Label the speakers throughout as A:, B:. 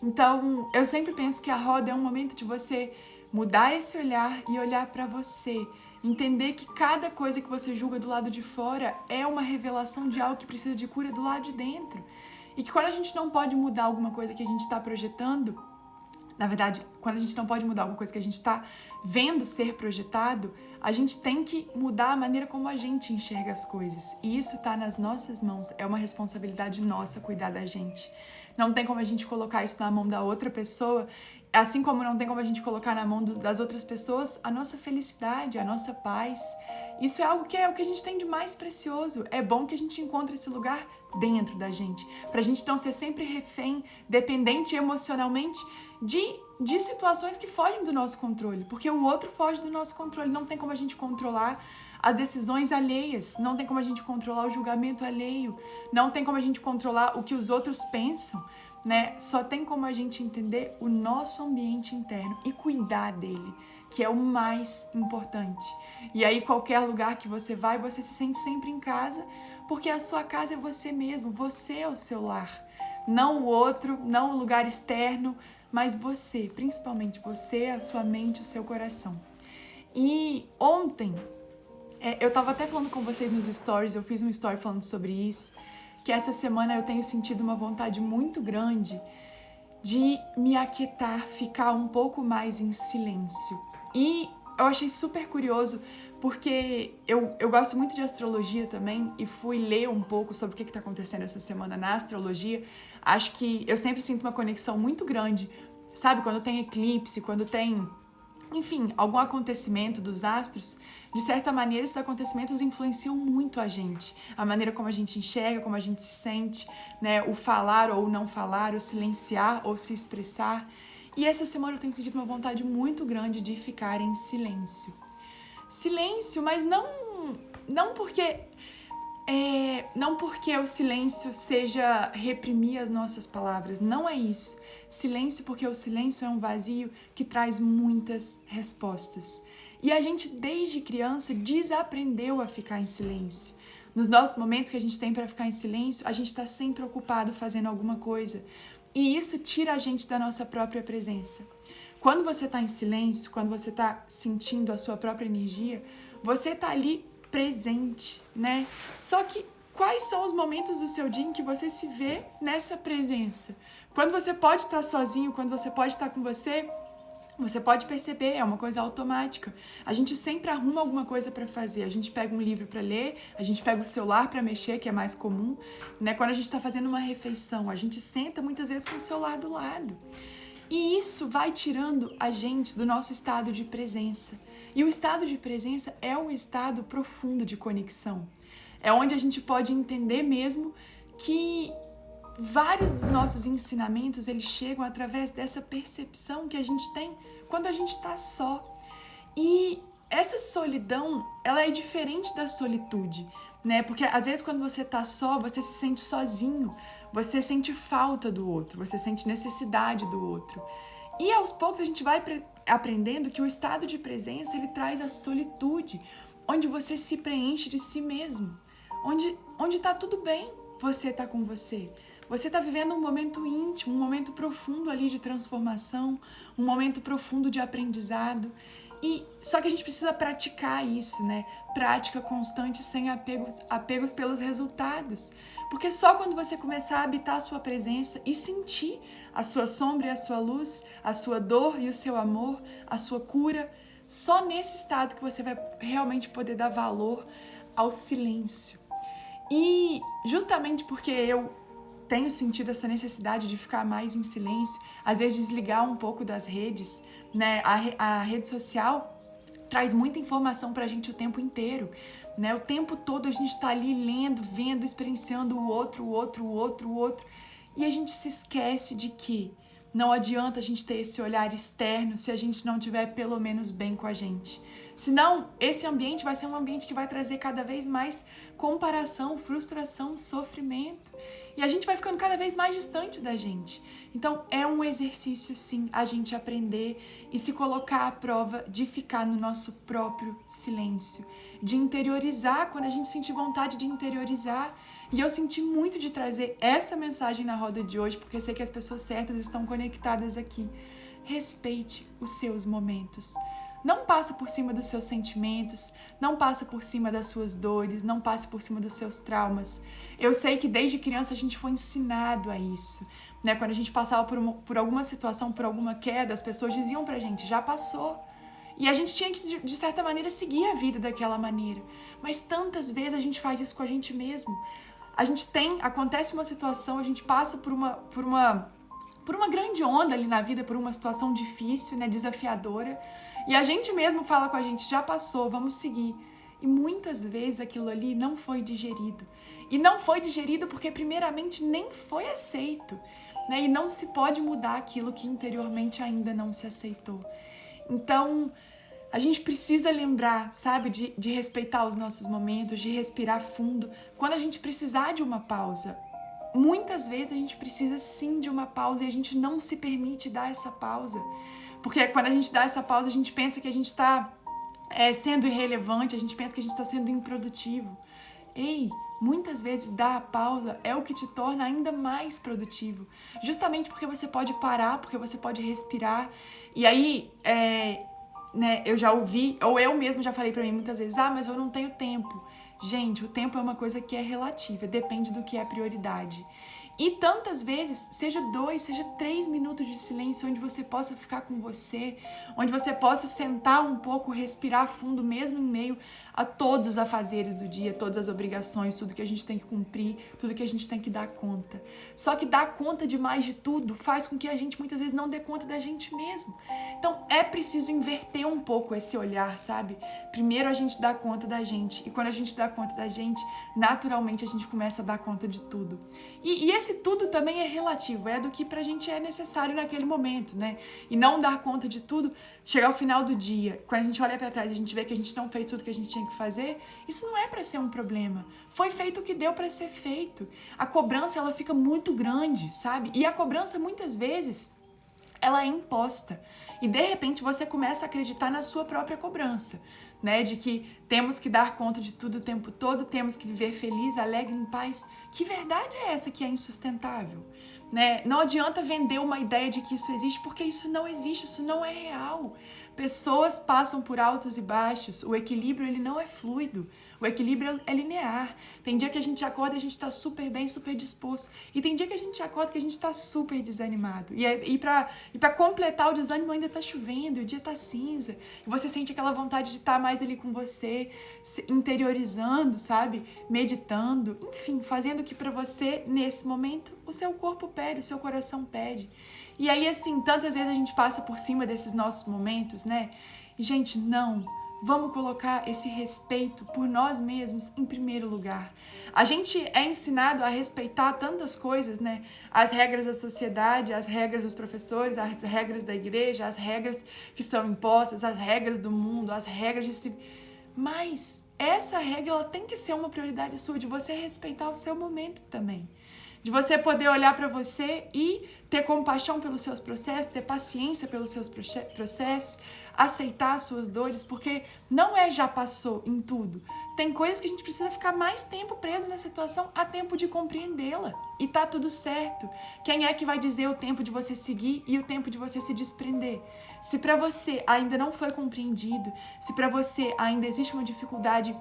A: Então, eu sempre penso que a roda é um momento de você mudar esse olhar e olhar para você. Entender que cada coisa que você julga do lado de fora é uma revelação de algo que precisa de cura do lado de dentro. E que quando a gente não pode mudar alguma coisa que a gente está projetando, na verdade, quando a gente não pode mudar alguma coisa que a gente está vendo ser projetado, a gente tem que mudar a maneira como a gente enxerga as coisas. E isso está nas nossas mãos, é uma responsabilidade nossa cuidar da gente. Não tem como a gente colocar isso na mão da outra pessoa, assim como não tem como a gente colocar na mão das outras pessoas a nossa felicidade, a nossa paz. Isso é o que a gente tem de mais precioso. É bom que a gente encontre esse lugar dentro da gente, pra gente não ser sempre refém, dependente emocionalmente de situações que fogem do nosso controle, porque o outro foge do nosso controle. Não tem como a gente controlar as decisões alheias, não tem como a gente controlar o julgamento alheio, não tem como a gente controlar o que os outros pensam, né? Só tem como a gente entender o nosso ambiente interno e cuidar dele, que é o mais importante. E aí qualquer lugar que você vai, você se sente sempre em casa, porque a sua casa é você mesmo, você é o seu lar. Não o outro, não o lugar externo, mas você, principalmente você, a sua mente, o seu coração. E ontem, eu tava até falando com vocês nos stories, eu fiz um story falando sobre isso, que essa semana eu tenho sentido uma vontade muito grande de me aquietar, ficar um pouco mais em silêncio. E eu achei super curioso, porque eu gosto muito de astrologia também e fui ler um pouco sobre o que está acontecendo essa semana na astrologia. Acho que eu sempre sinto uma conexão muito grande, sabe? Quando tem eclipse, quando tem, enfim, algum acontecimento dos astros, de certa maneira esses acontecimentos influenciam muito a gente. A maneira como a gente enxerga, como a gente se sente, né? O falar ou não falar, o silenciar ou se expressar. E essa semana eu tenho sentido uma vontade muito grande de ficar em silêncio. Silêncio, mas não porque não porque o silêncio seja reprimir as nossas palavras, não é isso. Silêncio porque o silêncio é um vazio que traz muitas respostas. E a gente, desde criança, desaprendeu a ficar em silêncio. Nos nossos momentos que a gente tem para ficar em silêncio, a gente está sempre ocupado fazendo alguma coisa. E isso tira a gente da nossa própria presença. Quando você está em silêncio, quando você está sentindo a sua própria energia, você está ali presente, né? Só que quais são os momentos do seu dia em que você se vê nessa presença? Quando você pode estar sozinho, quando você pode estar com você pode perceber, é uma coisa automática. A gente sempre arruma alguma coisa para fazer. A gente pega um livro para ler, a gente pega o celular para mexer, que é mais comum, né? Quando a gente está fazendo uma refeição, a gente senta muitas vezes com o celular do lado. E isso vai tirando a gente do nosso estado de presença. E o estado de presença é um estado profundo de conexão. É onde a gente pode entender mesmo que vários dos nossos ensinamentos, eles chegam através dessa percepção que a gente tem quando a gente está só. E essa solidão, ela é diferente da solitude, né? Porque às vezes quando você tá só, você se sente sozinho, você sente falta do outro, você sente necessidade do outro. E aos poucos a gente vai aprendendo que o estado de presença, ele traz a solitude, onde você se preenche de si mesmo, onde tá tudo bem você tá com você. Você está vivendo um momento íntimo, um momento profundo ali de transformação, um momento profundo de aprendizado. E só que a gente precisa praticar isso, né? Prática constante, sem apegos pelos resultados. Porque só quando você começar a habitar a sua presença e sentir a sua sombra e a sua luz, a sua dor e o seu amor, a sua cura, só nesse estado que você vai realmente poder dar valor ao silêncio. E justamente porque eu tenho sentido essa necessidade de ficar mais em silêncio, às vezes desligar um pouco das redes, né? A rede social traz muita informação pra gente o tempo inteiro, né? O tempo todo a gente tá ali lendo, vendo, experienciando o outro. E a gente se esquece de que não adianta a gente ter esse olhar externo se a gente não estiver pelo menos bem com a gente. Senão, esse ambiente vai ser um ambiente que vai trazer cada vez mais comparação, frustração, sofrimento. E a gente vai ficando cada vez mais distante da gente. Então, é um exercício, sim, a gente aprender e se colocar à prova de ficar no nosso próprio silêncio. De interiorizar, quando a gente sentir vontade de interiorizar, E eu senti muito de trazer essa mensagem na roda de hoje, porque sei que as pessoas certas estão conectadas aqui. Respeite os seus momentos. Não passa por cima dos seus sentimentos, não passa por cima das suas dores, não passe por cima dos seus traumas. Eu sei que desde criança a gente foi ensinado a isso, né? Quando a gente passava por alguma situação, por alguma queda, as pessoas diziam pra gente, já passou. E a gente tinha que, de certa maneira, seguir a vida daquela maneira. Mas tantas vezes a gente faz isso com a gente mesmo. Acontece uma situação, a gente passa por uma grande onda ali na vida, por uma situação difícil, né, desafiadora, e a gente mesmo fala com a gente, já passou, vamos seguir. E muitas vezes aquilo ali não foi digerido. E não foi digerido porque, primeiramente, nem foi aceito, né? E não se pode mudar aquilo que interiormente ainda não se aceitou. Então, a gente precisa lembrar, sabe, de respeitar os nossos momentos, de respirar fundo, quando a gente precisar de uma pausa. Muitas vezes a gente precisa sim de uma pausa e a gente não se permite dar essa pausa. Porque quando a gente dá essa pausa, a gente pensa que a gente está sendo irrelevante, a gente pensa que a gente está sendo improdutivo. Ei, muitas vezes dar a pausa é o que te torna ainda mais produtivo. Justamente porque você pode parar, porque você pode respirar. E aí, né, eu já ouvi, ou eu mesmo já falei pra mim muitas vezes, mas eu não tenho tempo. Gente, o tempo é uma coisa que é relativa, depende do que é prioridade. E tantas vezes, seja 2, seja 3 minutos de silêncio, onde você possa ficar com você, onde você possa sentar um pouco, respirar fundo, mesmo em meio a todos os afazeres do dia, todas as obrigações, tudo que a gente tem que cumprir, tudo que a gente tem que dar conta. Só que dar conta demais de tudo faz com que a gente muitas vezes não dê conta da gente mesmo. Então é preciso inverter um pouco esse olhar, sabe? Primeiro a gente dá conta da gente, e quando a gente dá conta da gente, naturalmente a gente começa a dar conta de tudo. E esse tudo também é relativo, é do que pra gente é necessário naquele momento, né? E não dar conta de tudo, chegar ao final do dia, quando a gente olha pra trás e a gente vê que a gente não fez tudo que a gente tinha que fazer, isso não é pra ser um problema. Foi feito o que deu pra ser feito. A cobrança, ela fica muito grande, sabe? E a cobrança, muitas vezes, ela é imposta. E, de repente, você começa a acreditar na sua própria cobrança, né? De que temos que dar conta de tudo o tempo todo, temos que viver feliz, alegre, em paz. Que verdade é essa que é insustentável? Né? Não adianta vender uma ideia de que isso existe, porque isso não existe, isso não é real. Pessoas passam por altos e baixos, o equilíbrio ele não é fluido, o equilíbrio é linear. Tem dia que a gente acorda e a gente está super bem, super disposto, e tem dia que a gente acorda que a gente está super desanimado. E para completar o desânimo ainda está chovendo, e o dia está cinza, e você sente aquela vontade de estar mais ali com você, interiorizando, sabe? Meditando, enfim, fazendo o que para você, nesse momento, o seu corpo pede, o seu coração pede. E aí, assim, tantas vezes a gente passa por cima desses nossos momentos, né? E, gente, não. Vamos colocar esse respeito por nós mesmos em primeiro lugar. A gente é ensinado a respeitar tantas coisas, né? As regras da sociedade, as regras dos professores, as regras da igreja, as regras que são impostas, as regras do mundo, as regras de si. Mas essa regra, ela tem que ser uma prioridade sua, de você respeitar o seu momento também. De você poder olhar para você e ter compaixão pelos seus processos, ter paciência pelos seus processos, aceitar as suas dores, porque não já passou em tudo. Tem coisas que a gente precisa ficar mais tempo preso na situação, a tempo de compreendê-la. E tá tudo certo. Quem é que vai dizer o tempo de você seguir e o tempo de você se desprender? Se para você ainda não foi compreendido, se para você ainda existe uma dificuldade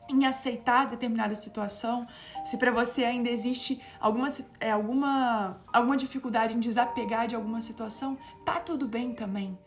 A: em aceitar determinada situação, se para você ainda existe alguma dificuldade em desapegar de alguma situação, tá tudo bem também.